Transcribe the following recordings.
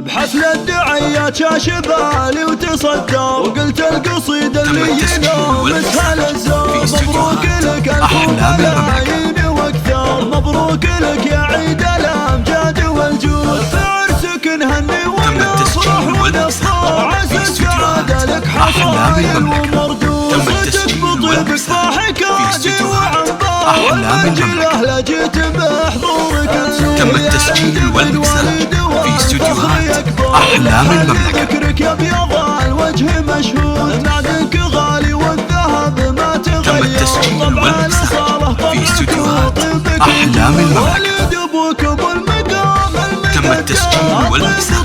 بحفل الدعيات شاشب بالي وتصدر وقلت القصيدة اللي ينامسها للزور. مبروك لك ألف ملايين واكثر، مبروك لك يا عيد الأمجاد والجود. في عرسك نهني ونفرح ونفخر، عسى السعادة لك حصايل ومردود. صوتك بطيبك ضاحكاتي وعنبر، والمنجلة لجيت بحضورك تسوق. تم التسجيل والمكساج في استديوهات أحلام المملكة. فكرك يا ابيض الوجه مشهود، معدنك غالي والذهب ما تغير. تم التسجيل والمكساج في استديوهات أحلام المملكة. ولد ابوك ابو المقام تم التسجيل والمكساج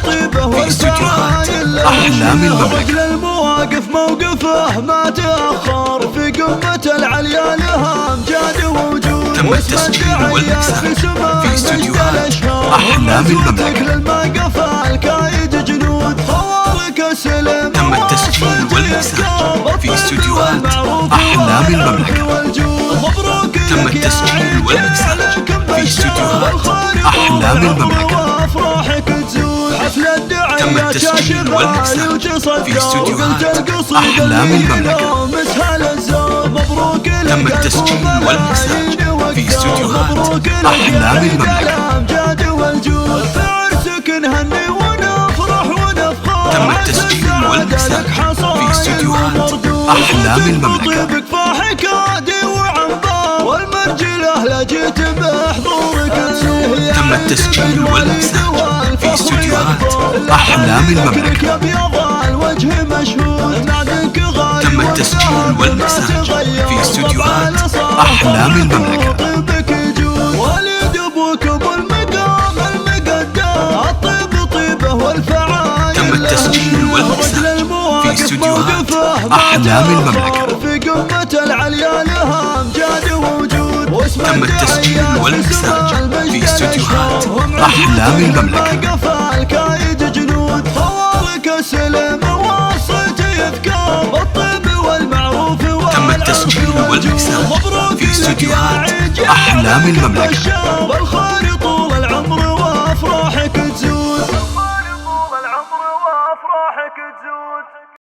في استديوهات أحلام المملكة. رجل المواقف موقفه ما تأخر، في قمة العليا لها امجاد ووجود. تم التسجيل والمكساج في استديوهات أحلام المملكة. للموقف الكايد جنود، خوالك سلم. تم التسجيل والمكساج في استديوهات أحلام المملكة. تم التسجيل والمكساج في استديوهات أحلام المملكة. تم التسجيل والمكساج في استديوهات أحلام المملكة. تم التسجيل والمكساج في استديوهات أحلام المملكة. تم التسجيل والمكساج في استديوهات أحلام المملكة. تم التسجيل والمكساج في استديوهات أحلام المملكة. تم التسجيل والمكساج في استديوهات أحلام المملكة. ولد ابوك ابو المقام المقدم، الطيب طيبه والفعايل. تم التسجيل والمكساج في استديوهات أحلام المملكة. في قمة العليا لها امجاد ووجود. تم التسجيل والمكساج في استديوهات أحلام المملكة. الكايد جنود، خوالك سلم وصلت افكار بالطيب والمعروف. تم التسجيل والمكساج في استديوهات أحلام المملكة.